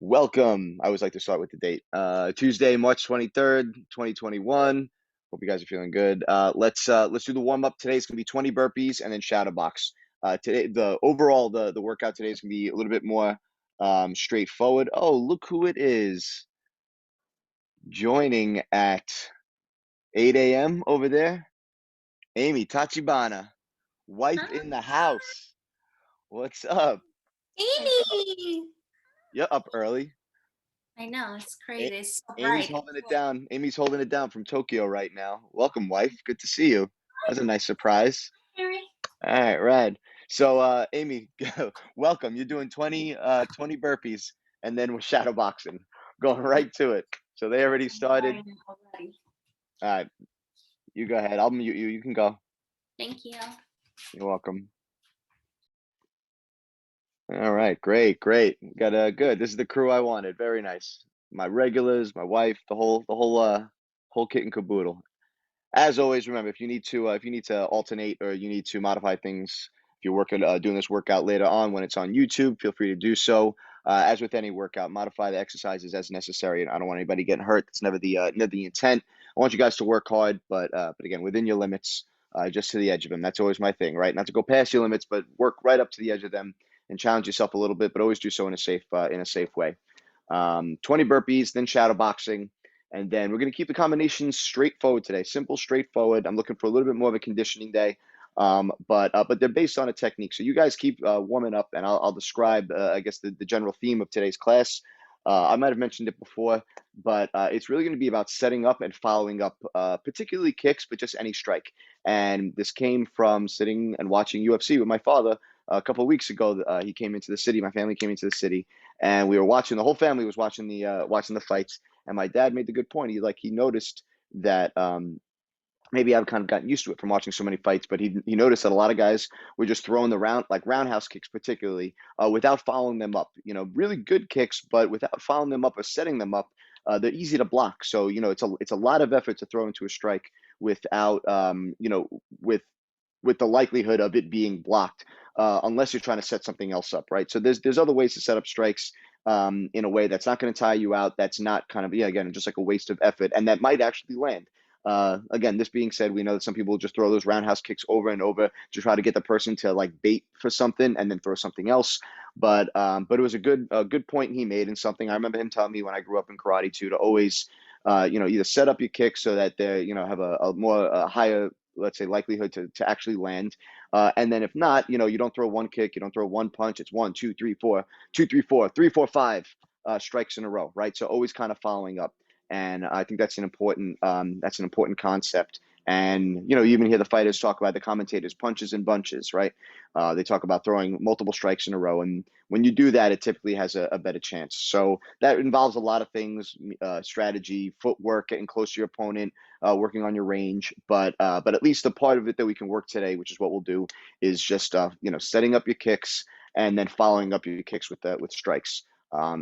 Welcome. I always like to start with the date. Tuesday, March 23rd, 2021. Hope you guys are feeling good. Let's do the warm up. Today's gonna be 20 burpees and then shadow box. Today the workout today is gonna be a little bit more straightforward. Oh, look who it is joining at 8 a.m. over there. Amy Tachibana, wife in the Hi, house. What's up? Amy. You're up early. I know it's A- crazy. It's so Amy's bright. holding it down. Amy's holding it down from Tokyo right now. Welcome, wife. Good to see you. That's a nice surprise. Mary. All right, rad. So, Amy, welcome. You're doing 20 burpees, and then we're shadow boxing. Going right to it. So they already I'm started. dying already. All right, you go ahead. I'll mute you. You can go. Thank you. You're welcome. All right, great, great. Got good. This is the crew I wanted. Very nice. My regulars, my wife, the whole kit and caboodle. As always, remember if you need to alternate or you need to modify things, if you're working doing this workout later on when it's on YouTube, feel free to do so. As with any workout, modify the exercises as necessary. And I don't want anybody getting hurt. That's never the intent. I want you guys to work hard, but again, within your limits, just to the edge of them. That's always my thing, right? Not to go past your limits, but work right up to the edge of them and challenge yourself a little bit, but always do so in a safe way. 20 burpees, then shadow boxing. And then we're going to keep the combinations straightforward today. Simple, straightforward. I'm looking for a little bit more of a conditioning day. But they're based on a technique. So you guys keep warming up, and I'll describe, I guess, the general theme of today's class. I might have mentioned it before, but it's really going to be about setting up and following up, particularly kicks, but just any strike. And this came from sitting and watching UFC with my father a couple of weeks ago. He came into the city. My family came into the city, and we were watching. The whole family was watching the fights. And my dad made the good point. He noticed that maybe I've kind of gotten used to it from watching so many fights, but he noticed that a lot of guys were just throwing the roundhouse kicks, particularly without following them up. Really good kicks, but without following them up or setting them up. They're easy to block. So it's a lot of effort to throw into a strike without with the likelihood of it being blocked, unless you're trying to set something else up, right? So there's other ways to set up strikes in a way that's not going to tire you out. That's not kind of, yeah, again, just like a waste of effort, and that might actually land. Again, this being said, we know that some people just throw those roundhouse kicks over and over to try to get the person to like bait for something and then throw something else. But it was a good point he made, and something I remember him telling me when I grew up in karate too, to always either set up your kicks so that they have a more higher, let's say, likelihood to actually land. And then if not, you don't throw one kick, you don't throw one punch. It's one, two, three, four, two, three, four, three, four, five strikes in a row, right? So always kind of following up. And I think that's an important concept. And you even hear the fighters talk about, the commentators, punches and bunches, right? They talk about throwing multiple strikes in a row, and when you do that, it typically has a better chance. So that involves a lot of things: strategy, footwork, getting close to your opponent, working on your range. But at least the part of it that we can work today, which is what we'll do, is just setting up your kicks and then following up your kicks with strikes.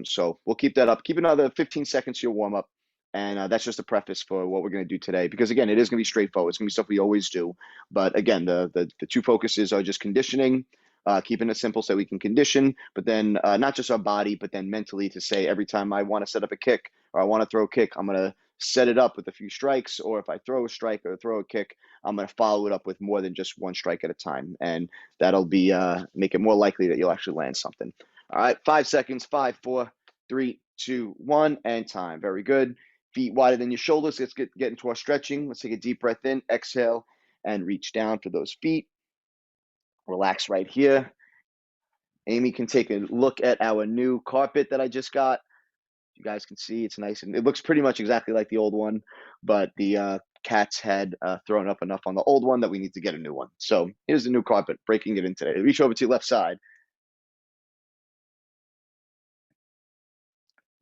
So we'll keep that up. Keep another 15 seconds to your warm up. And that's just a preface for what we're going to do today, because again, it is going to be straightforward. It's going to be stuff we always do. But again, the two focuses are just conditioning, keeping it simple so we can condition, but then not just our body, but then mentally, to say every time I want to set up a kick or I want to throw a kick, I'm going to set it up with a few strikes. Or if I throw a strike or throw a kick, I'm going to follow it up with more than just one strike at a time. And that'll be make it more likely that you'll actually land something. All right, 5 seconds, five, four, three, two, one, and time. Very good. Feet wider than your shoulders. Let's get into our stretching. Let's take a deep breath in, exhale, and reach down for those feet. Relax right here. Amy can take a look at our new carpet that I just got. You guys can see it's nice, and it looks pretty much exactly like the old one, but the cats had thrown up enough on the old one that we need to get a new one. So here's the new carpet, breaking it in today. Reach over to your left side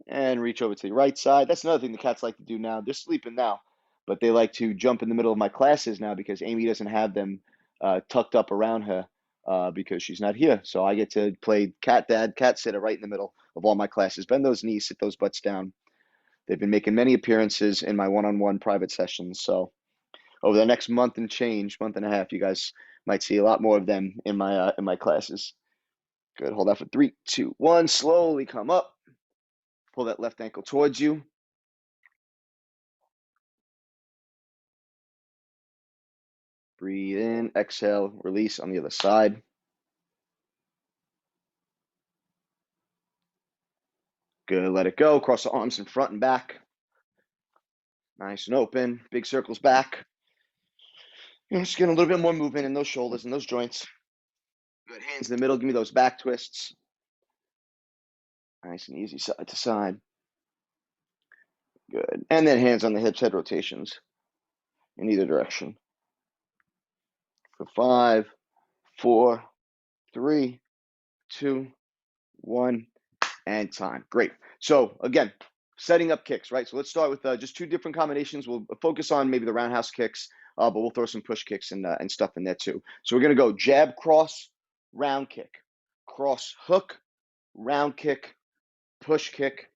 and reach over to the right side. That's another thing the cats like to do now. They're sleeping now, but they like to jump in the middle of my classes now because Amy doesn't have them tucked up around her because she's not here. So I get to play cat dad, cat sitter right in the middle of all my classes. Bend those knees, sit those butts down. They've been making many appearances in my one-on-one private sessions. So over the next month and a half, you guys might see a lot more of them in my classes. Good. Hold that for three, two, one. Slowly come up. Pull that left ankle towards you. Breathe in, exhale, release on the other side. Good, let it go. Cross the arms in front and back. Nice and open. Big circles back. Just getting a little bit more movement in those shoulders and those joints. Good, hands in the middle. Give me those back twists. Nice and easy side to side. Good. And then hands on the hips, head rotations in either direction. For 5, 4, 3, 2, 1, and time. Great. So again, setting up kicks, right? So let's start with just 2 different combinations. We'll focus on maybe the roundhouse kicks, but we'll throw some push kicks and stuff in there too. So we're going to go jab, cross, round kick, cross, hook, round kick, push kick,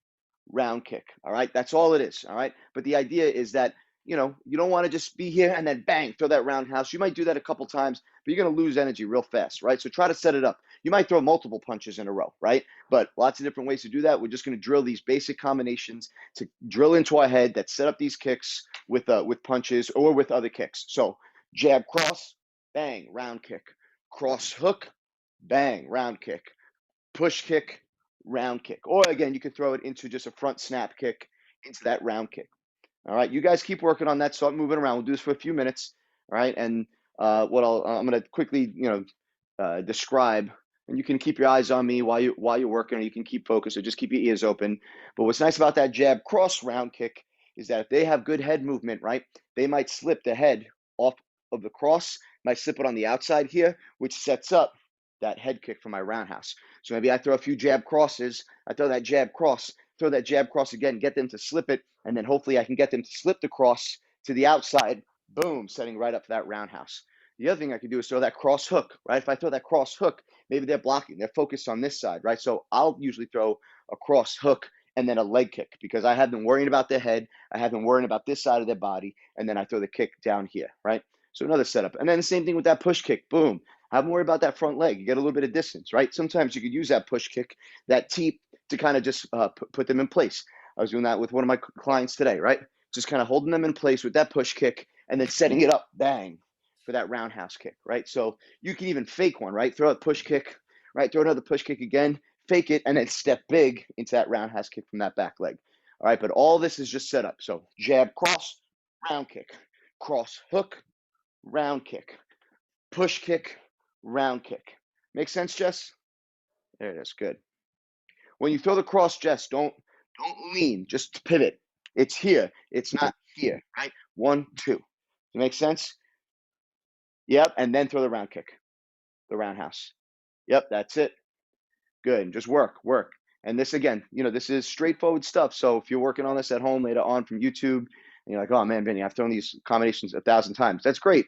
round kick. All right. That's all it is. All right. But the idea is that, you don't want to just be here and then bang, throw that roundhouse. You might do that a couple times, but you're going to lose energy real fast, right? So try to set it up. You might throw multiple punches in a row, right? But lots of different ways to do that. We're just going to drill these basic combinations to drill into our head that set up these kicks with punches or with other kicks. So jab, cross, bang, round kick. Cross, hook, bang, round kick. Push kick, round kick. Or again, you could throw it into just a front snap kick into that round kick. All right, you guys keep working on that. Start moving around. We'll do this for a few minutes. All right, and I'm going to quickly, describe, and you can keep your eyes on me while you're working, or you can keep focused, or just keep your ears open. But what's nice about that jab cross round kick is that if they have good head movement, right, they might slip the head off of the cross, might slip it on the outside here, which sets up that head kick for my roundhouse. So maybe I throw a few jab crosses. I throw that jab cross. Throw that jab cross again, get them to slip it, and then hopefully I can get them to slip the cross to the outside, boom, setting right up for that roundhouse. The other thing I could do is throw that cross hook, right? If I throw that cross hook, maybe they're blocking, they're focused on this side, right? So I'll usually throw a cross hook and then a leg kick because I have them worrying about their head, I have them worrying about this side of their body, and then I throw the kick down here, right? So another setup. And then the same thing with that push kick, boom. Have them worry about that front leg. You get a little bit of distance, right? Sometimes you could use that push kick, that teep, to kind of just put them in place. I was doing that with one of my clients today, right? Just kind of holding them in place with that push kick and then setting it up, bang, for that roundhouse kick, right? So you can even fake one, right? Throw a push kick, right? Throw another push kick again, fake it, and then step big into that roundhouse kick from that back leg. All right, but all this is just set up. So jab, cross, round kick, cross, hook, round kick, push kick, round kick. Make sense, Jess? There it is. Good. When you throw the cross, Jess, don't lean, just pivot. It's here. It's not here, right? 1, 2. Does it make sense? Yep, and then throw the round kick, the roundhouse. Yep, that's it. Good, and just work. And this, again, this is straightforward stuff. So if you're working on this at home later on from YouTube, and you're like, oh man, Vinny, I've thrown these combinations 1,000 times. That's great.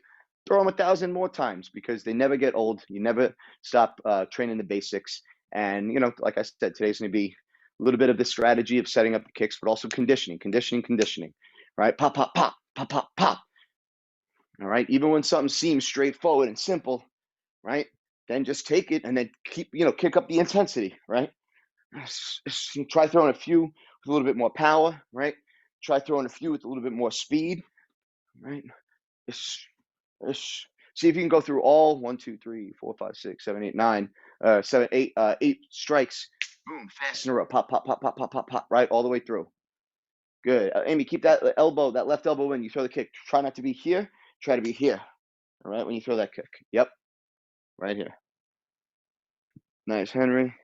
Throw them 1,000 more times because they never get old. You never stop training the basics. And, like I said, today's going to be a little bit of the strategy of setting up the kicks, but also conditioning, right? Pop, pop, pop, pop, pop, pop. All right. Even when something seems straightforward and simple, right? Then just take it and then keep, kick up the intensity, right? Try throwing a few with a little bit more power, right? Try throwing a few with a little bit more speed, right? See if you can go through all 1, 2, 3, 4, 5, 6, 7, 8, 9, 7, 8, 8 strikes. Boom, fast in a row. Pop, pop, pop, pop, pop, pop, pop, right? All the way through. Good. Amy, keep that elbow, that left elbow in. You throw the kick. Try not to be here. Try to be here. All right, when you throw that kick. Yep. Right here. Nice, Henry.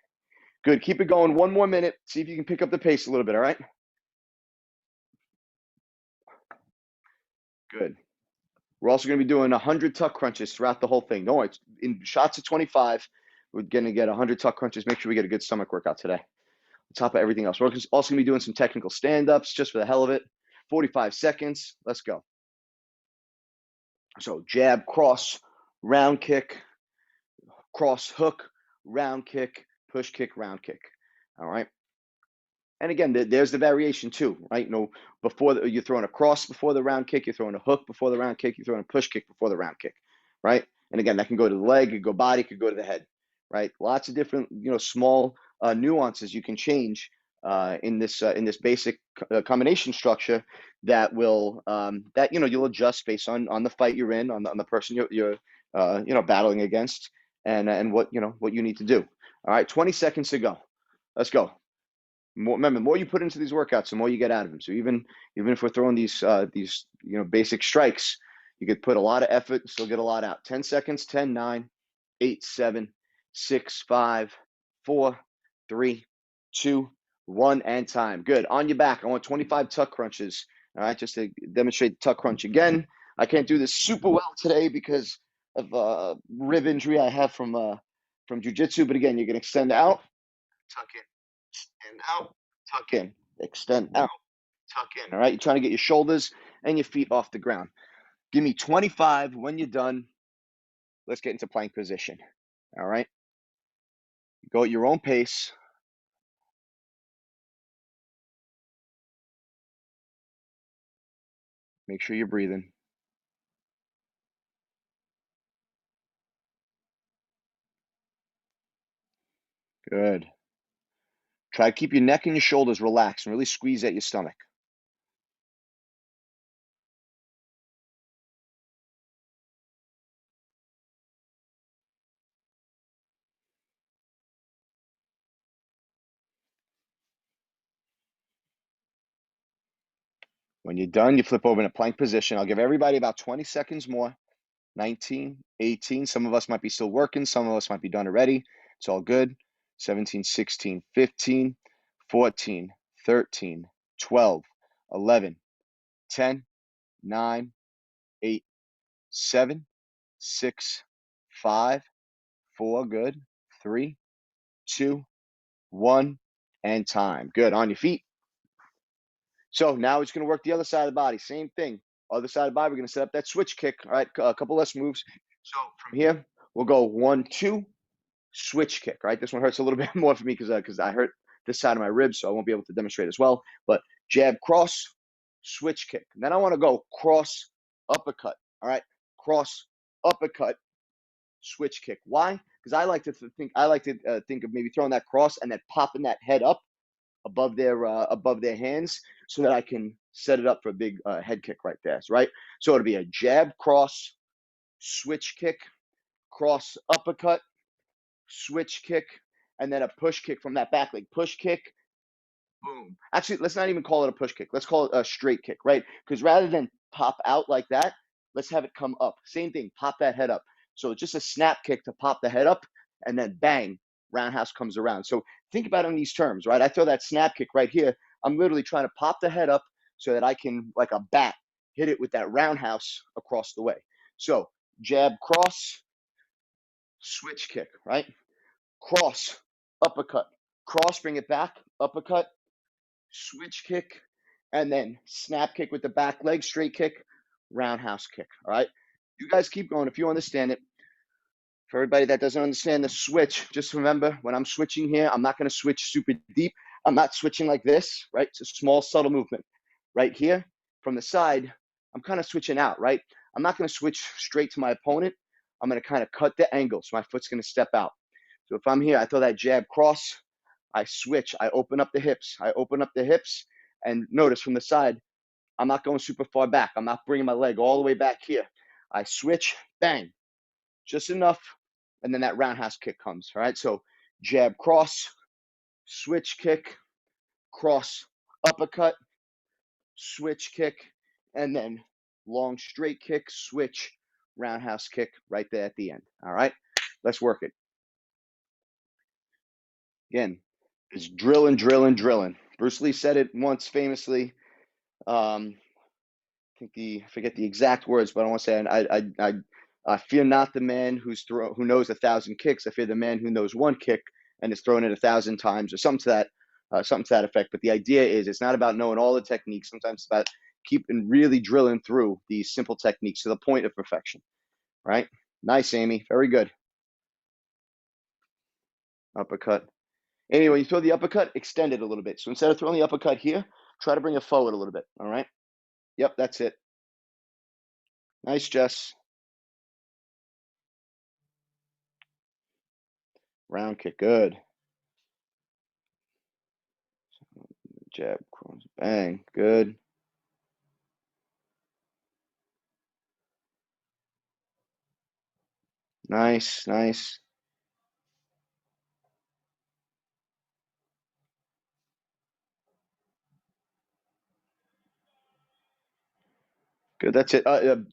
Good. Keep it going. 1 more minute. See if you can pick up the pace a little bit, all right? Good. We're also going to be doing 100 tuck crunches throughout the whole thing. Don't worry. In shots of 25, we're going to get 100 tuck crunches. Make sure we get a good stomach workout today. On top of everything else. We're also going to be doing some technical stand-ups just for the hell of it. 45 seconds. Let's go. So jab, cross, round kick, cross, hook, round kick, push kick, round kick. All right. And again, there's the variation too, right? Before you're throwing a cross before the round kick, you're throwing a hook before the round kick, you're throwing a push kick before the round kick, right? And again, that can go to the leg, it could go body, it could go to the head, right? Lots of different, small nuances you can change in this basic combination structure that will that you'll adjust based on the fight you're in, on the person you're battling against, and what what you need to do. All right, 20 seconds to go. Let's go. Remember, the more you put into these workouts, the more you get out of them. So even if we're throwing these basic strikes, you could put a lot of effort and still get a lot out. 10 seconds. 10, 9, 8, 7, 6, 5, 4, 3, 2, 1, and time. Good. On your back. I want 25 tuck crunches. All right, just to demonstrate the tuck crunch again. I can't do this super well today because of a rib injury I have from jiu-jitsu. But again, you can extend out, tuck in, extend out, tuck in, extend out, tuck in. All right, you're trying to get your shoulders and your feet off the ground. Give me 25. When you're done, let's get into plank position. All right, go at your own pace. Make sure you're breathing. Good. Try to keep your neck and your shoulders relaxed and really squeeze at your stomach. When you're done, you flip over in a plank position. I'll give everybody about 20 seconds more. 19, 18. Some of us might be still working. Some of us might be done already. It's all good. 17, 16, 15, 14, 13, 12, 11, 10, 9, 8, 7, 6, 5, 4. Good. 3, 2, 1, and time. Good. On your feet. So now it's going to work the other side of the body. Same thing. Other side of the body, we're going to set up that switch kick. All right, a couple less moves. So from here, we'll go 1, 2, switch kick. Right, this one hurts a little bit more for me because I hurt this side of my ribs, so I won't be able to demonstrate as well. But jab, cross, switch kick. And then I want to go cross, uppercut. All right, cross, uppercut, switch kick. Why? Because I like to think of maybe throwing that cross and then popping that head up above their hands so that I can set it up for a big head kick right there. Right. So it'll be a jab, cross, switch kick, cross, uppercut, switch kick, and then a push kick from that back leg. Push kick, boom. Actually, let's not even call it a push kick. Let's call it a straight kick, right? Because rather than pop out like that, let's have it come up. Same thing, pop that head up. So just a snap kick to pop the head up, and then bang, roundhouse comes around. So think about it in these terms, right? I throw that snap kick right here. I'm literally trying to pop the head up so that I can, like a bat, hit it with that roundhouse across the way. So jab, cross, switch kick, right? Cross, uppercut, cross, bring it back, uppercut, switch kick, and then snap kick with the back leg, straight kick, roundhouse kick. All right. You guys keep going if you understand it. For everybody that doesn't understand the switch, just remember when I'm switching here, I'm not going to switch super deep. I'm not switching like this, right? It's a small, subtle movement. Right here from the side, I'm kind of switching out, right? I'm not going to switch straight to my opponent. I'm going to kind of cut the angle, so my foot's going to step out. So if I'm here, I throw that jab cross, I switch, I open up the hips, and notice from the side, I'm not going super far back. I'm not bringing my leg all the way back here. I switch, bang, just enough, and then that roundhouse kick comes, all right? So jab, cross, switch kick, cross, uppercut, switch kick, and then long straight kick, switch, roundhouse kick right there at the end, all right? Let's work it. Again, it's drilling, drilling, drilling. Bruce Lee said it once famously. I forget the exact words, but I want to say I fear not the man who knows 1,000 kicks. I fear the man who knows one kick and is throwing it 1,000 times, or something to that effect. But the idea is, it's not about knowing all the techniques. Sometimes it's about keeping really drilling through these simple techniques to the point of perfection. Right? Nice, Amy. Very good. Uppercut. Anyway, you throw the uppercut, extend it a little bit. So instead of throwing the uppercut here, try to bring it forward a little bit. All right? Yep, that's it. Nice, Jess. Round kick. Good. jab, cross, bang. Good. Nice, nice. Good, that's it.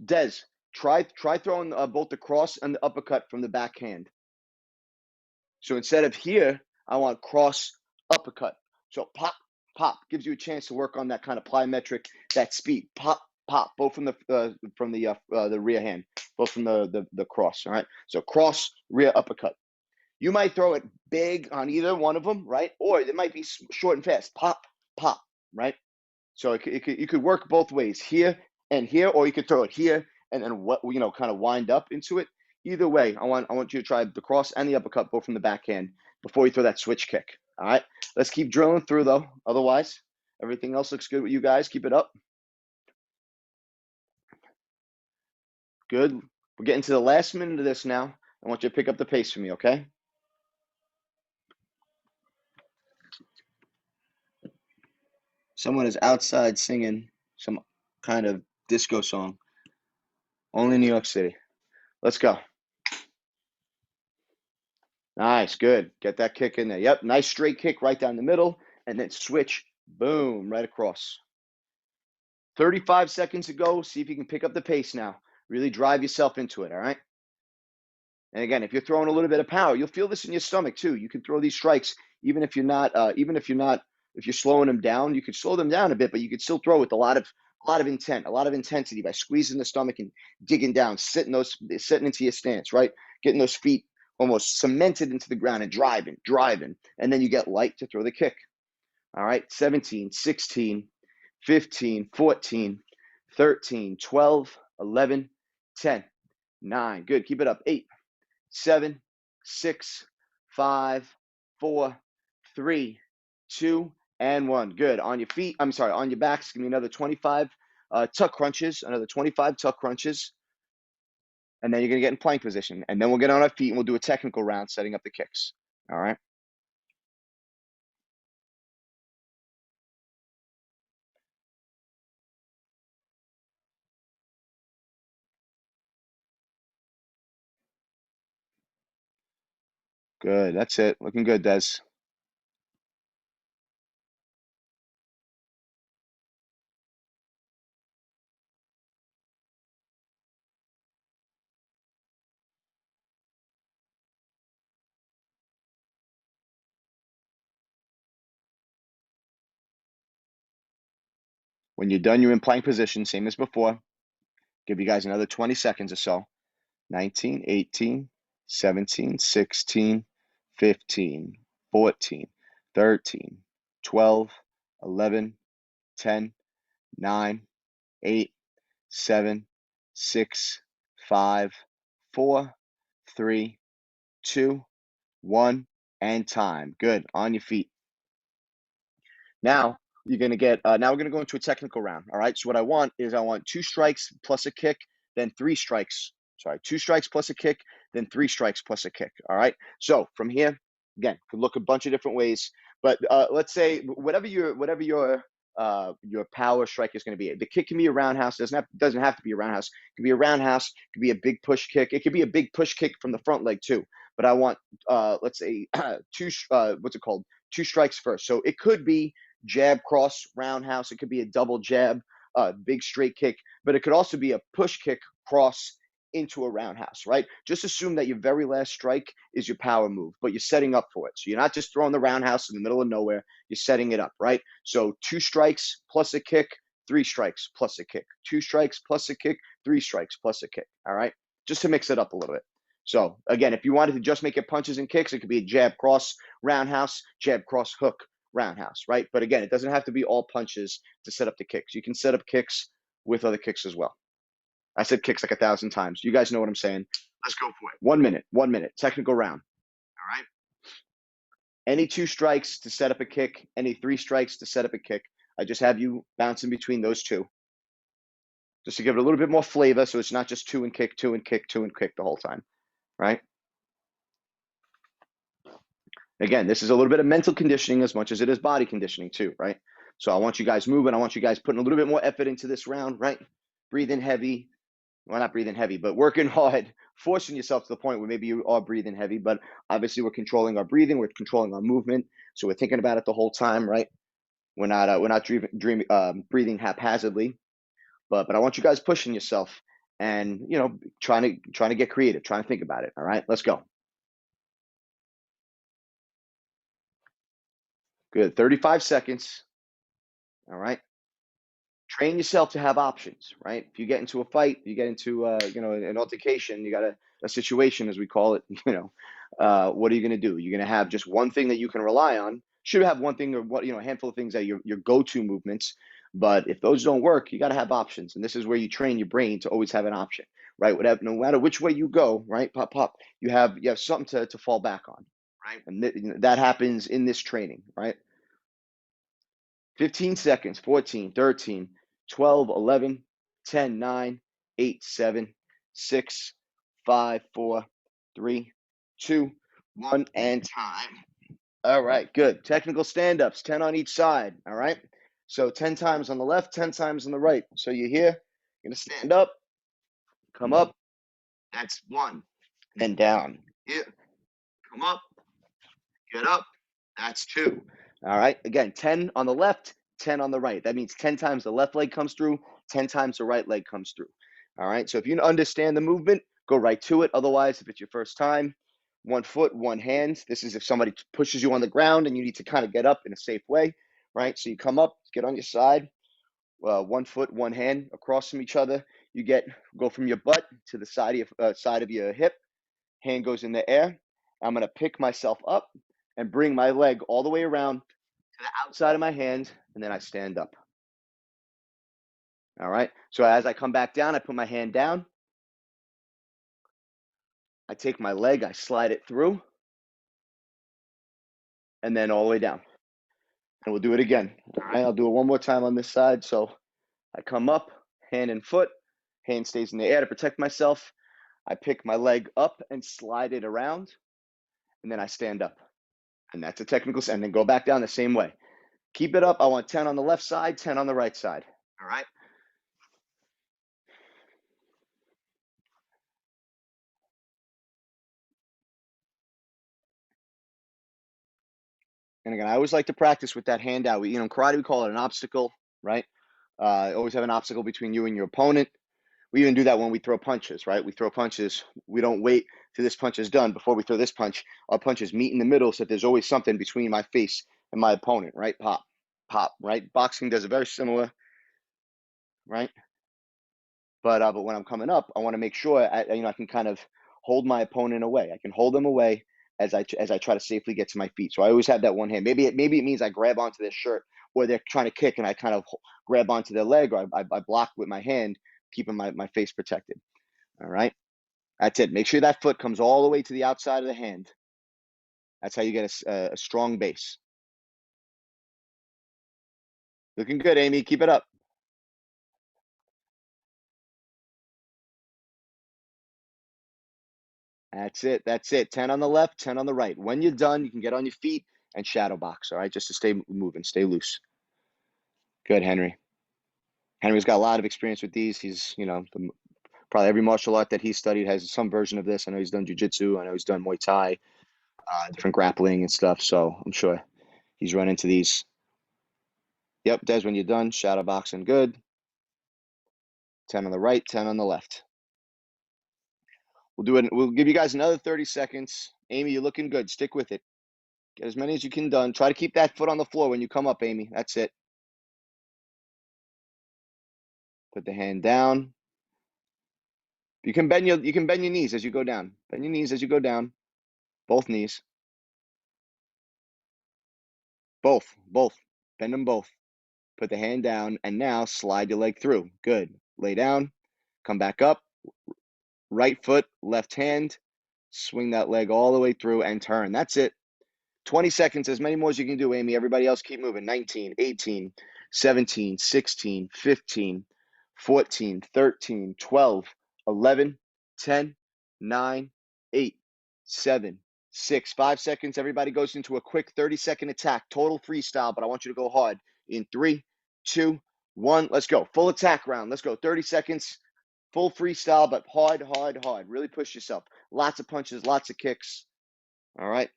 Des, try throwing both the cross and the uppercut from the backhand. So instead of here, I want cross uppercut. So pop, pop gives you a chance to work on that kind of plyometric, that speed. Pop, pop, both from the rear hand, both from the cross. All right. So cross, rear uppercut. You might throw it big on either one of them, right? Or it might be short and fast. Pop, pop, right? So you could work both ways, here and here, or you could throw it here and then kind of wind up into it. Either way, I want you to try the cross and the uppercut both from the backhand before you throw that switch kick. All right, let's keep drilling through though. Otherwise, everything else looks good with you guys. Keep it up. Good. We're getting to the last minute of this now. I want you to pick up the pace for me, okay? Someone is outside singing some kind of disco song. Only in New York City. Let's go. Nice, good. Get that kick in there. Yep, nice straight kick right down the middle, and then switch, boom, right across. 35 seconds to go. See if you can pick up the pace now. Really drive yourself into it, all right? And again, if you're throwing a little bit of power, you'll feel this in your stomach too. You can throw these strikes even if you're slowing them down, you could slow them down a bit, but you could still throw with a lot of intent, a lot of intensity by squeezing the stomach and digging down, sitting into your stance, right? Getting those feet almost cemented into the ground and driving, and then you get light to throw the kick. All right, 17, 16, 15, 14, 13, 12, 11, 10, 9. Good, keep it up. 8, 7, 6, 5, 4, 3, 2, and 1. Good. On your feet, on your backs, give me another 25 tuck crunches, another 25 tuck crunches. And then you're going to get in plank position. And then we'll get on our feet and we'll do a technical round setting up the kicks. All right. Good. That's it. Looking good, Des. When you're done, you're in plank position, same as before. Give you guys another 20 seconds or so. 19, 18, 17, 16, 15, 14, 13, 12, 11, 10, 9, 8, 7, 6, 5, 4, 3, 2, 1, and time. Good. On your feet. Now you're gonna get. Now we're gonna go into a technical round. All right. So what I want 2 strikes plus a kick, then 3 strikes. Sorry, 2 strikes plus a kick, then 3 strikes plus a kick. All right. So from here, again, could look a bunch of different ways, but let's say whatever your power strike is going to be. The kick can be a roundhouse. Doesn't have to be a roundhouse. It could be a roundhouse. It could be a big push kick. It could be a big push kick from the front leg too. But I want let's say 2 2 strikes first. So it could be jab, cross, roundhouse. It could be a double jab, big straight kick, but it could also be a push kick, cross into a roundhouse, right? Just assume that your very last strike is your power move, but you're setting up for it. So you're not just throwing the roundhouse in the middle of nowhere. You're setting it up, right? So 2 strikes plus a kick, 3 strikes plus a kick, 2 strikes plus a kick, 3 strikes plus a kick, all right? Just to mix it up a little bit. So again, if you wanted to just make it punches and kicks, it could be a jab, cross, roundhouse, jab, cross, hook, roundhouse, right? But again, it doesn't have to be all punches to set up the kicks. You can set up kicks with other kicks as well. I said kicks like 1,000 times. You guys know what I'm saying. Let's go for it. 1 minute, technical round. All right. Any 2 strikes to set up a kick, any 3 strikes to set up a kick. I just have you bouncing between those 2. Just to give it a little bit more flavor so it's not just 2 and kick, 2 and kick, 2 and kick the whole time, right? Again, this is a little bit of mental conditioning as much as it is body conditioning too, right? So I want you guys moving. I want you guys putting a little bit more effort into this round, right? Breathing heavy. Well, not breathing heavy, but working hard, forcing yourself to the point where maybe you are breathing heavy, but obviously we're controlling our breathing, we're controlling our movement. So we're thinking about it the whole time, right? We're not breathing haphazardly, but I want you guys pushing yourself and, you know, trying to get creative, trying to think about it. All right, let's go. Good. 35 seconds. All right. Train yourself to have options, right? If you get into a fight, you get into you know, an altercation, you got a situation as we call it, you know, what are you going to do? You're going to have just one thing that you can rely on. Should have one thing or what, you know, a handful of things that your go-to movements. But if those don't work, you got to have options. And this is where you train your brain to always have an option, right? Whatever, no matter which way you go, right? Pop, pop, you have something to fall back on, right? And that happens in this training, right? 15 seconds, 14, 13, 12, 11, 10, 9, 8, 7, 6, 5, 4, 3, 2, 1, and time. All right, good. Technical stand-ups, 10 on each side, all right? So 10 times on the left, 10 times on the right. So you're here, you're going to stand up, come up, that's 1, then down. Here, come up, get up, that's 2. All right, again, 10 on the left, 10 on the right. That means 10 times the left leg comes through, 10 times the right leg comes through. All right, so if you understand the movement, go right to it. Otherwise, if it's your first time, 1 foot, 1 hand. This is if somebody pushes you on the ground and you need to kind of get up in a safe way, right? So you come up, get on your side, 1 foot, 1 hand across from each other. You go from your butt to the side of your hip. Hand goes in the air. I'm going to pick myself up and bring my leg all the way around to the outside of my hand, and then I stand up. All right. So as I come back down, I put my hand down. I take my leg, I slide it through, and then all the way down. And we'll do it again. All right. I'll do it one more time on this side. So I come up, hand and foot, hand stays in the air to protect myself. I pick my leg up and slide it around, and then I stand up. And that's a technical, and then go back down the same way. Keep it up. I want 10 on the left side, 10 on the right side. All right. And again, I always like to practice with that hand out. In karate, we call it an obstacle, right? Always have an obstacle between you and your opponent. We even do that when we throw punches, right? We throw punches. We don't wait till this punch is done before we throw this punch. Our punches meet in the middle, so that there's always something between my face and my opponent, right? Pop, pop, right? Boxing does it very similar, right? But when I'm coming up, I want to make sure I can kind of hold my opponent away. I can hold them away as I try to safely get to my feet. So I always have that one hand. Maybe it means I grab onto their shirt, or they're trying to kick and I kind of grab onto their leg, or I block with my hand, keeping my face protected. All right, that's it. Make sure that foot comes all the way to the outside of the hand. That's how you get a strong base. Looking good, Amy. Keep it up. That's it. That's it. 10 on the left, 10 on the right. When you're done, you can get on your feet and shadow box, all right? Just to stay moving, stay loose. Good, Henry. Henry's got a lot of experience with these. He's, probably every martial art that he's studied has some version of this. I know he's done jiu-jitsu. I know he's done Muay Thai, different grappling and stuff. So I'm sure he's run into these. Yep, Des, when you're done, shadow boxing, good. 10 on the right, 10 on the left. We'll do it. We'll give you guys another 30 seconds. Amy, you're looking good. Stick with it. Get as many as you can done. Try to keep that foot on the floor when you come up, Amy. That's it. Put the hand down. You can bend your knees as you go down. Bend your knees as you go down. Both knees. Both. Bend them both. Put the hand down, and now slide your leg through. Good. Lay down. Come back up. Right foot, left hand. Swing that leg all the way through and turn. That's it. 20 seconds, as many more as you can do, Amy. Everybody else keep moving. 19, 18, 17, 16, 15, 14, 13, 12, 11, 10, 9, 8, 7, 6, 5 seconds. Everybody goes into a quick 30-second attack. Total freestyle, but I want you to go hard. In 3, 2, 1. Let's go. Full attack round. Let's go. 30 seconds. Full freestyle, but hard, hard, hard. Really push yourself. Lots of punches, lots of kicks. All right.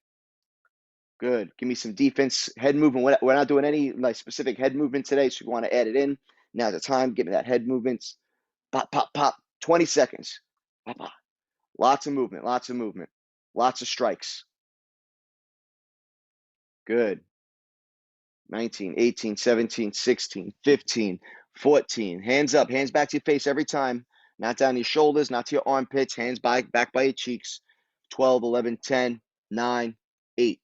Good. Give me some defense, head movement. We're not doing any like specific head movement today, so if you want to add it in, now's the time. Give me that head movements. Pop, pop, pop. 20 seconds. Pop, pop. Lots of movement, lots of movement. Lots of strikes. Good. 19, 18, 17, 16, 15, 14. Hands up, hands back to your face every time. Not down your shoulders, not to your armpits. Hands back by your cheeks. 12, 11, 10, 9, 8,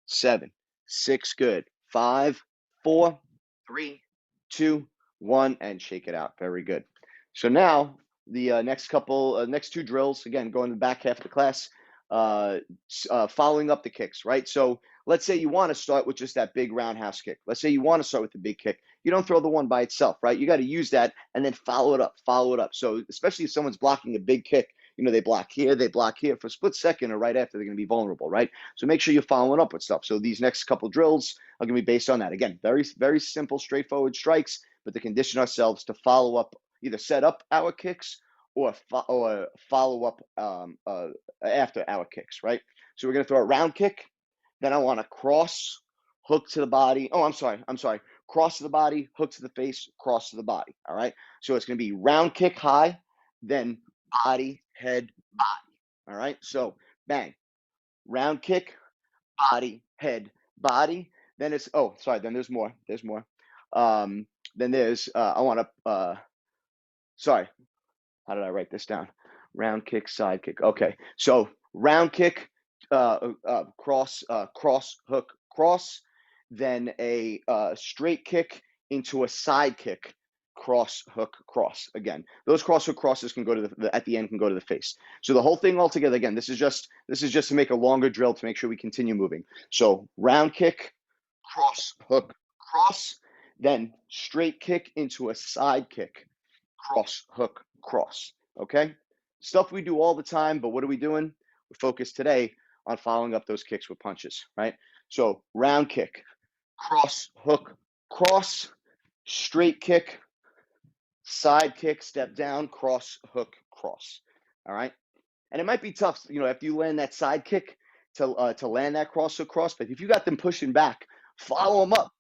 7, 6. Good. 5, 4, 3, 2, 1, and shake it out. Very good. So now the next two drills, again, going to the back half of the class, following up the kicks, right? So let's say you want to start with just that big roundhouse kick. Let's say you want to start with the big kick. You don't throw the one by itself, right? You got to use that and then follow it up, follow it up. So especially if someone's blocking a big kick, they block here for a split second, or right after, they're going to be vulnerable, right? So make sure you're following up with stuff. So these next couple drills are going to be based on that. Again, very, very simple, straightforward strikes, but to condition ourselves to follow up, either set up our kicks or follow up after our kicks, right? So we're going to throw a round kick. Then I want to cross, hook to the body. Oh, I'm sorry. Cross to the body, hook to the face, cross to the body. All right. So it's going to be round kick high, then body, head, body. All right. So bang, round kick, body, head, body. Then it's, then there's more. Then there's, how did I write this down? Round kick, side kick. Okay. So round kick, cross, hook, cross, then a straight kick into a side kick, cross, hook, cross. Again, those cross hook crosses can go to at the end can go to the face. So the whole thing all together, again, this is just to make a longer drill to make sure we continue moving. So round kick, cross, hook, cross, then straight kick into a side kick, cross, hook, cross. Okay? Stuff we do all the time, but what are we doing? We're focused today on following up those kicks with punches, right? So round kick, cross, hook, cross, straight kick, side kick, step down, cross, hook, cross. All right? And it might be tough, after you land that side kick to land that cross hook cross, but if you got them pushing back, follow them up.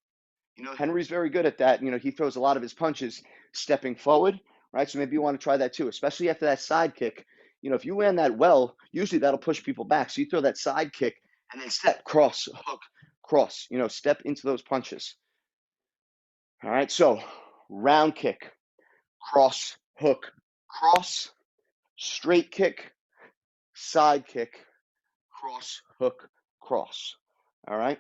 Henry's very good at that. He throws a lot of his punches stepping forward, right? So maybe you want to try that too, especially after that side kick. If you land that well, usually that'll push people back. So you throw that side kick and then step, cross, hook, cross, step into those punches. All right. So round kick, cross, hook, cross, straight kick, side kick, cross, hook, cross. All right.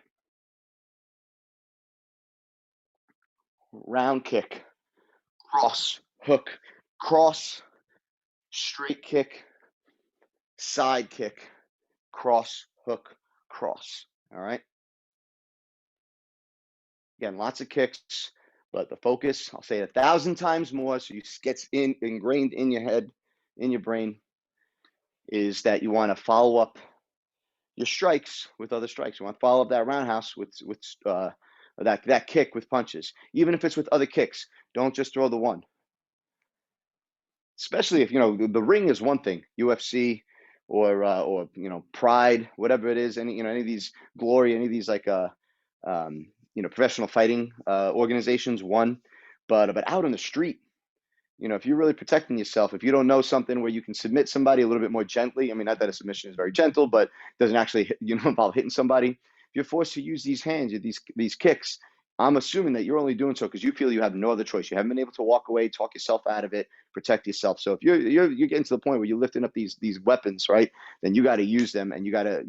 Round kick, cross, hook, cross, straight kick, side kick, cross, hook, cross. All right. Again, lots of kicks, but the focus, I'll say it 1,000 times more, so it gets ingrained in your head, in your brain, is that you want to follow up your strikes with other strikes. You want to follow up that roundhouse with that kick with punches, even if it's with other kicks. Don't just throw the one. Especially if the ring is one thing, UFC or Pride, whatever it is, any of these Glory, any of these like professional fighting organizations, one, but out on the street, if you're really protecting yourself, if you don't know something where you can submit somebody a little bit more gently, I mean, not that a submission is very gentle, but doesn't actually involve hitting somebody. If you're forced to use these hands, these kicks, I'm assuming that you're only doing so because you feel you have no other choice. You haven't been able to walk away, talk yourself out of it, protect yourself. So if you're getting to the point where you're lifting up these weapons, right, then you got to use them, and you got to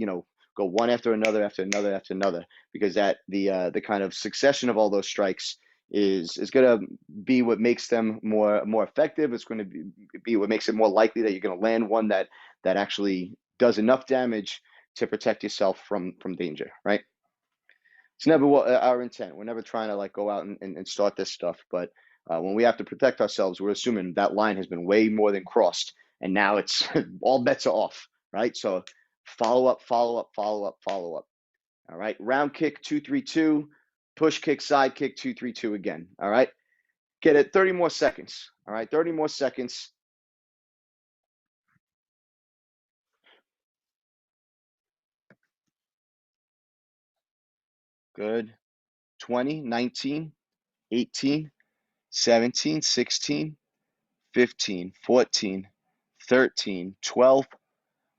go one after another after another after another, because that the kind of succession of all those strikes is going to be what makes them more effective. It's going to be what makes it more likely that you're going to land one that actually does enough damage to protect yourself from danger, right? It's never our intent. We're never trying to go out and start this stuff. But when we have to protect ourselves, we're assuming that line has been way more than crossed. And now it's all bets are off, right? So follow up, follow up, follow up, follow up. All right. Round kick, 2-3-2. push kick, side kick, 2, 3, 2 again. All right. Get it 30 more seconds. All right. 30 more seconds. Good. 20, 19, 18, 17, 16, 15, 14, 13, 12,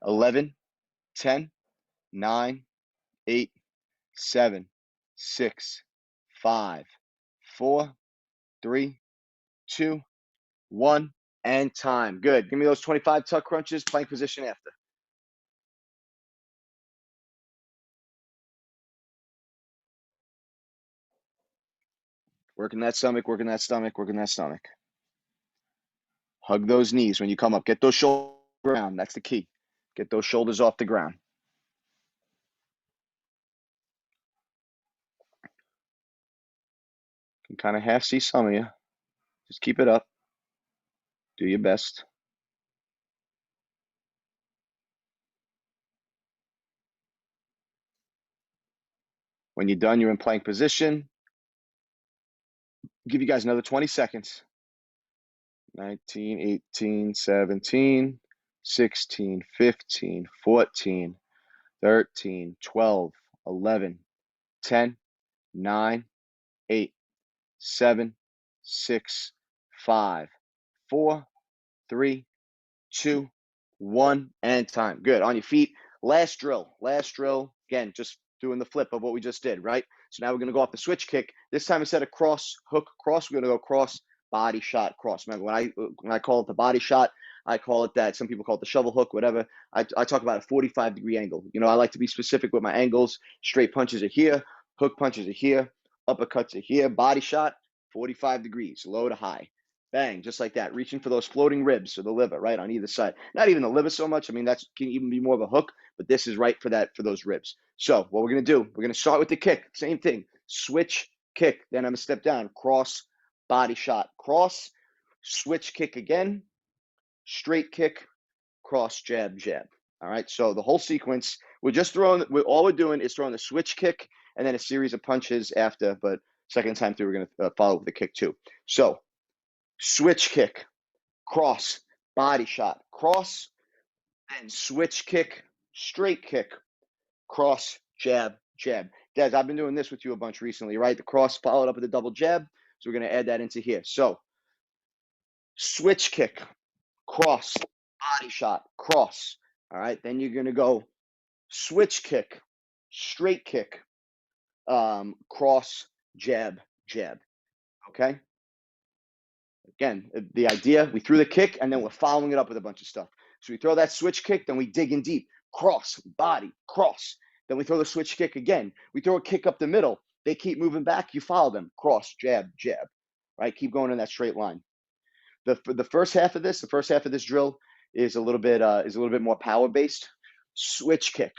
11, 10, 9, 8, 7, 6, 5, 4, 3, 2, 1, and time. Good. Give me those 25 tuck crunches, plank position after. Working that stomach, working that stomach, working that stomach. Hug those knees when you come up. Get those shoulders off the ground. That's the key. Get those shoulders off the ground. Can kind of half see some of you. Just keep it up. Do your best. When you're done, you're in plank position. Give you guys another 20 seconds. 19, 18, 17, 16, 15, 14, 13, 12, 11, 10, 9, 8, 7, 6, 5, 4, 3, 2, 1, and time. Good. On your feet. Last drill. Last drill. Again, just doing the flip of what we just did, right? So now we're going to go off the switch kick. This time instead of cross, hook, cross, we're going to go cross, body shot, cross. Remember, when I call it the body shot, I call it that. Some people call it the shovel hook, whatever. I talk about a 45-degree angle. You know, I like to be specific with my angles. Straight punches are here. Hook punches are here. Uppercuts are here. Body shot, 45 degrees, low to high. Bang, just like that. Reaching for those floating ribs or the liver, right, on either side. Not even the liver so much. I mean, that can even be more of a hook, but this is right for that, for those ribs. So what we're going to do, we're going to start with the kick. Same thing. Switch, kick. Then I'm going to step down. Cross, body shot. Cross, switch kick again. Straight kick, cross, jab, jab. All right, so the whole sequence, we're just throwing, all we're doing is throwing the switch kick and then a series of punches after, but second time through, we're going to follow with the kick too. So switch kick, cross, body shot, cross, and switch kick, straight kick, cross, jab, jab. Des, I've been doing this with you a bunch recently, right? The cross followed up with a double jab. So we're going to add that into here. So switch kick, cross, body shot, cross. All right. Then you're going to go switch kick, straight kick, cross, jab, jab. Okay. Again, the idea, we threw the kick and then we're following it up with a bunch of stuff. So we throw that switch kick, then we dig in deep, cross, body, cross. Then we throw the switch kick again. We throw a kick up the middle. They keep moving back. You follow them, cross, jab, jab, right? Keep going in that straight line. The first half of this drill is a little bit more power based. Switch kick,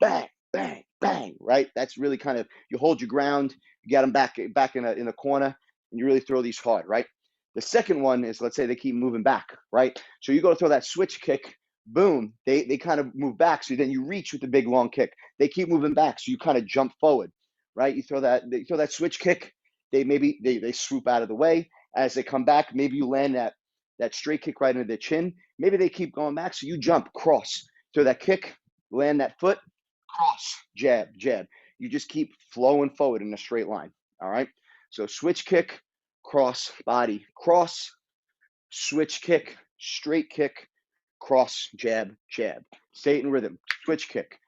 bang, bang, bang, right? That's really kind of, you hold your ground, you got them back in the corner, and you really throw these hard, right? The second one is, let's say they keep moving back, right? So you go to throw that switch kick, boom, they kind of move back. So then you reach with the big long kick. They keep moving back, so you kind of jump forward, right? You throw that switch kick, they swoop out of the way. As they come back, maybe you land that straight kick right into their chin. Maybe they keep going back, so you jump, cross, throw that kick, land that foot, cross, jab, jab. You just keep flowing forward in a straight line, all right? So switch kick, cross, body, cross, switch kick, straight kick, cross, jab, jab. Stay in rhythm. Switch kick,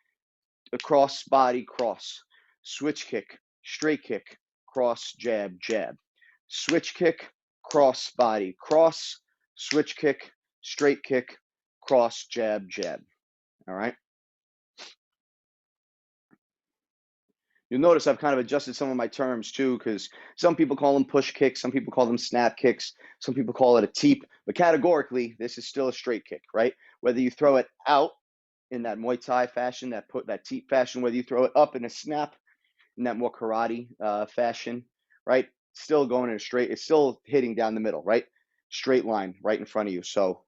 cross, body, cross. Switch kick, straight kick, cross, jab, jab. Switch kick, cross, body, cross. Switch kick, straight kick, cross, jab, jab. All right? You'll notice I've kind of adjusted some of my terms too, because some people call them push kicks, some people call them snap kicks, some people call it a teep, but categorically, this is still a straight kick, right? Whether you throw it out in that Muay Thai fashion, that teep fashion, whether you throw it up in a snap in that more karate fashion, right? Still going in a straight, it's still hitting down the middle, right? Straight line right in front of you. So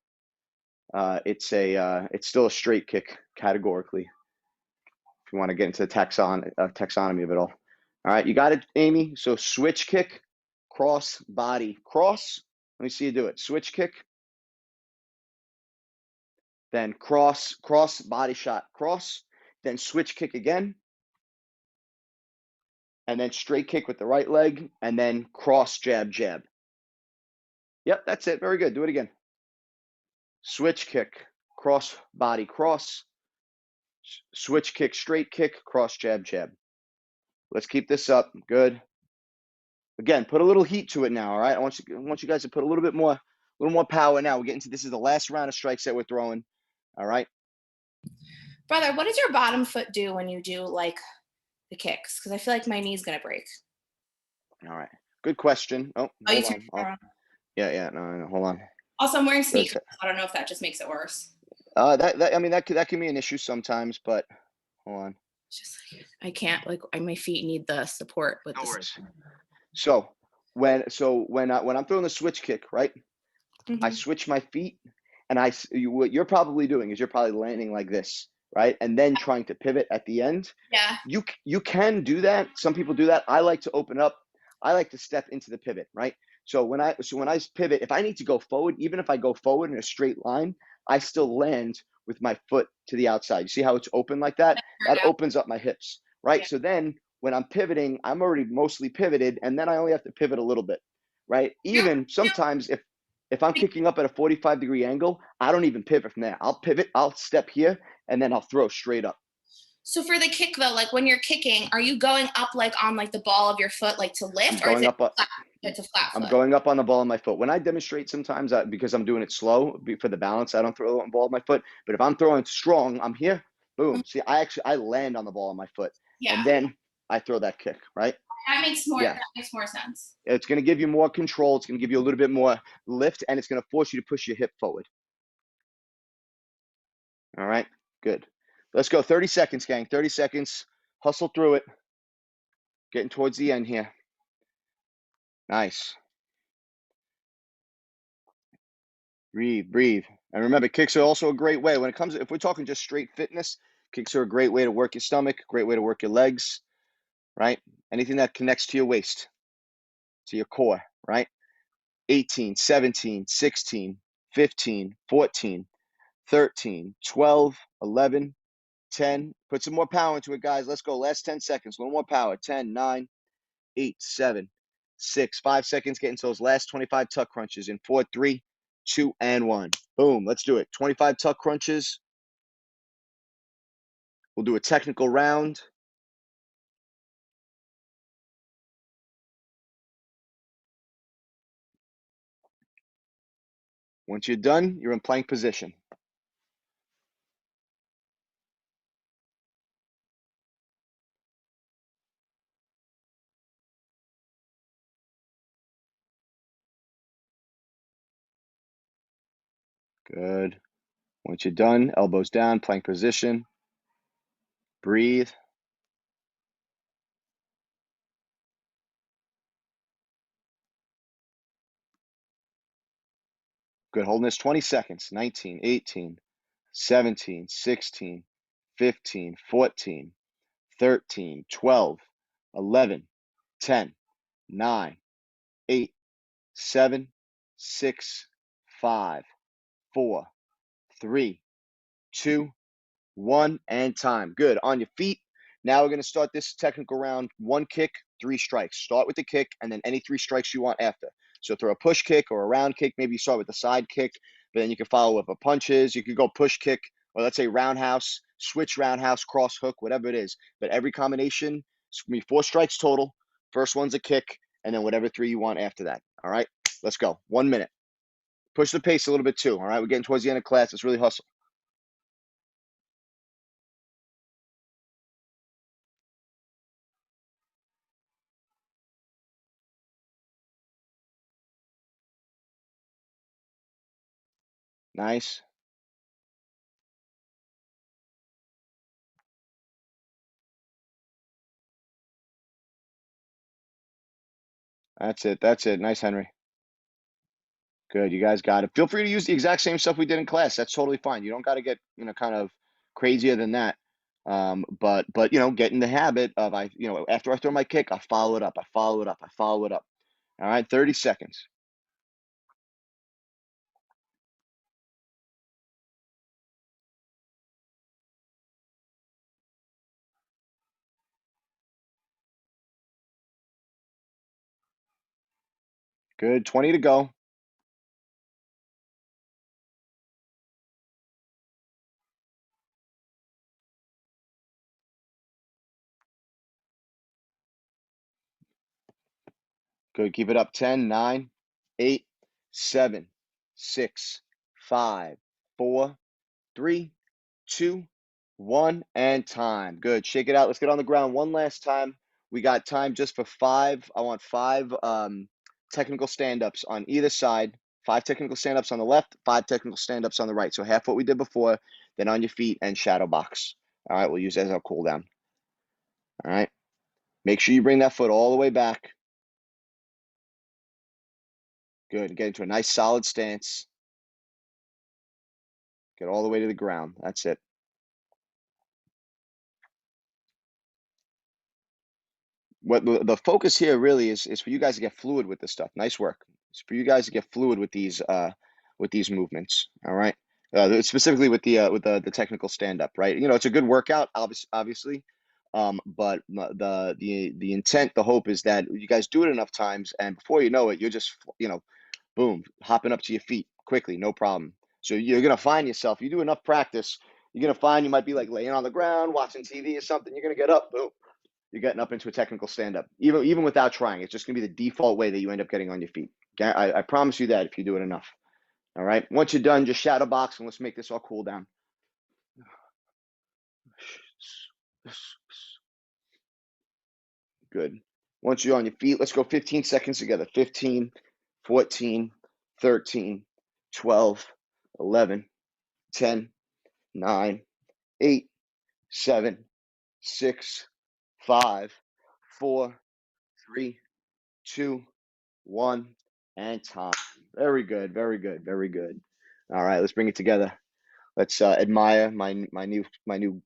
it's still a straight kick categorically. If you want to get into the taxonomy of it all. All right, you got it, Amy. So switch kick, cross, body, cross. Let me see you do it. Switch kick, then cross, cross, body shot, cross, then switch kick again, and then straight kick with the right leg, and then cross, jab, jab. Yep, that's it. Very good. Do it again. Switch kick, cross, body, cross, switch kick, straight kick, cross, jab, jab. Let's keep this up. Good. Again, put a little heat to it now, all right? I want you guys to put a little more power now. We're getting to, this is the last round of strikes that we're throwing, all right? Brother, what does your bottom foot do when you do like the kicks? Because I feel like my knee's gonna break. All right. Good question. Oh, you hold on. Yeah, no, hold on. Also, I'm wearing sneakers. So I don't know if that just makes it worse. That can be an issue sometimes, but hold on. It's just like I can't, like, my feet need the support with No this. worries. So when I'm throwing the switch kick, right? I switch my feet, and what you're probably doing is you're probably landing like this, right? And then trying to pivot at the end. Yeah. You can do that. Some people do that. I like to open up. I like to step into the pivot, right? So when I pivot, if I need to go forward, even if I go forward in a straight line, I still land with my foot to the outside. You see how it's open like that? That opens up my hips, right? Yeah. So then when I'm pivoting, I'm already mostly pivoted, and then I only have to pivot a little bit, right? Even sometimes if I'm kicking up at a 45-degree angle, I don't even pivot from there. I'll pivot, I'll step here, and then I'll throw straight up. So for the kick though, like when you're kicking, are you going up like on like the ball of your foot, like to lift, or is it flat? It's a flat foot. I'm going up on the ball of my foot. When I demonstrate sometimes, because I'm doing it slow for the balance, I don't throw on the ball of my foot. But if I'm throwing strong, I'm here, boom. See, I land on the ball of my foot. Yeah. And then I throw that kick, right? That makes more sense. It's going to give you more control. It's going to give you a little bit more lift, and it's going to force you to push your hip forward. All right, good. Let's go. 30 seconds, gang. 30 seconds. Hustle through it. Getting towards the end here. Nice. Breathe. And remember, kicks are also a great way. When it comes, if we're talking just straight fitness, kicks are a great way to work your stomach, great way to work your legs, right? Anything that connects to your waist, to your core, right? 18, 17, 16, 15, 14, 13, 12, 11, 10. Put some more power into it, guys. Let's go. Last 10 seconds. A little more power. 10, 9, 8, 7, 6, 5 seconds. Get into those last 25 tuck crunches in 4, 3, 2, and 1. Boom. Let's do it. 25 tuck crunches. We'll do a technical round. Once you're done, you're in plank position. Good. Once you're done, elbows down, plank position. Breathe. Good. Holding this 20 seconds. 19, 18, 17, 16, 15, 14, 13, 12, 11, 10, 9, 8, 7, 6, 5, 4, 3, 2, 1, and time. Good. On your feet. Now we're going to start this technical round. 1 kick, 3 strikes. Start with the kick, and then any 3 strikes you want after. So throw a push kick or a round kick. Maybe you start with the side kick, but then you can follow with a punches. You could go push kick, or let's say roundhouse, switch roundhouse, cross hook, whatever it is. But every combination, it's going to be 4 strikes total. First one's a kick, and then whatever 3 you want after that. All right, let's go. 1 minute. Push the pace a little bit too. All right, we're getting towards the end of class. Let's really hustle. Nice. That's it. Nice, Henry. Good. You guys got it. Feel free to use the exact same stuff we did in class. That's totally fine. You don't got to get, kind of crazier than that. But get in the habit of after I throw my kick, I follow it up. I follow it up. I follow it up. All right, 30 seconds. Good. 20 to go. Good. Keep it up. 10, 9, 8, 7, 6, 5, 4, 3, 2, 1, and time. Good. Shake it out. Let's get on the ground one last time. We got time just for 5. I want 5 technical stand-ups on either side. 5 technical stand-ups on the left, 5 technical stand-ups on the right. So half what we did before, then on your feet and shadow box. All right, we'll use that as our cool down. All right. Make sure you bring that foot all the way back. Good. Get into a nice solid stance. Get all the way to the ground. That's it. What the focus here really is for you guys to get fluid with this stuff. Nice work. It's for you guys to get fluid with these movements. All right. Specifically with the technical stand up, right? It's a good workout, obviously. But the intent, the hope is that you guys do it enough times, and before you know it, you're just boom, hopping up to your feet quickly, no problem. So you're gonna find yourself. You do enough practice, you're gonna find you might be like laying on the ground watching TV or something. You're gonna get up, boom. You're getting up into a technical stand-up, even without trying. It's just going to be the default way that you end up getting on your feet. I promise you that if you do it enough. All right. Once you're done, just shadow box and let's make this all cool down. Good. Once you're on your feet, let's go 15 seconds together. 15, 14, 13, 12, 11, 10, 9, 8, 7, 6, 5, 4, 3, 2, 1, and time. Very good, very good, very good. All right, let's bring it together. Let's admire my new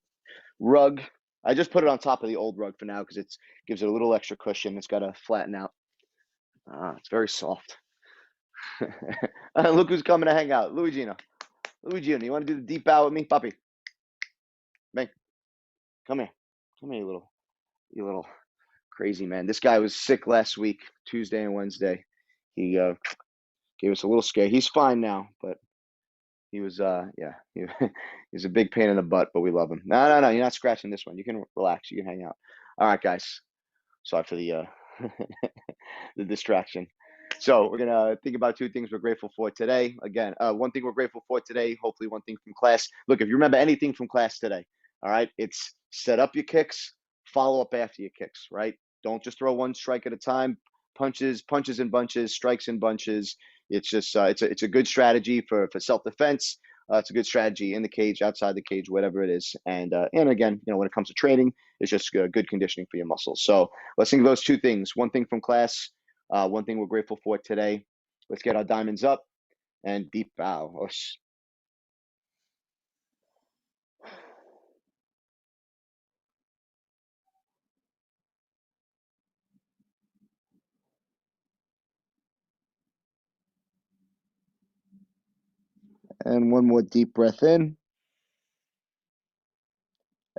rug. I just put it on top of the old rug for now because it gives it a little extra cushion. It's got to flatten out. It's very soft. Look who's coming to hang out, Luigino. Luigino, you want to do the deep bow with me, puppy? Bang. Come here, you little crazy man. This guy was sick last week, Tuesday and Wednesday. He gave us a little scare. He's fine now, but he was he's a big pain in the butt, but we love him. No, you're not scratching this one. You can relax. You can hang out. All right, guys. Sorry for the the distraction. So we're gonna think about 2 things we're grateful for today. Again, one thing we're grateful for today. Hopefully, one thing from class. Look, if you remember anything from class today, all right, it's set up your kicks, follow up after your kicks. Right? Don't just throw one strike at a time. Punches in bunches, strikes in bunches. It's just it's a good strategy for self-defense. It's a good strategy in the cage, outside the cage, whatever it is. And again, when it comes to training, it's just good conditioning for your muscles. So let's think of those 2 things. One thing from class, one thing we're grateful for today. Let's get our diamonds up and deep bow. And one more deep breath in.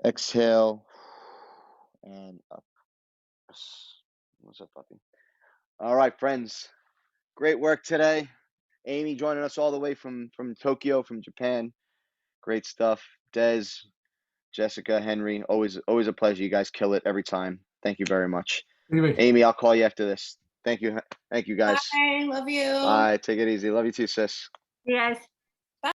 Exhale. And up. What's up, puppy? All right, friends. Great work today. Amy joining us all the way from Tokyo, from Japan. Great stuff. Des, Jessica, Henry, always a pleasure. You guys kill it every time. Thank you very much. Amy, I'll call you after this. Thank you guys. Bye. Love you. All right, take it easy. Love you too, sis. Yes.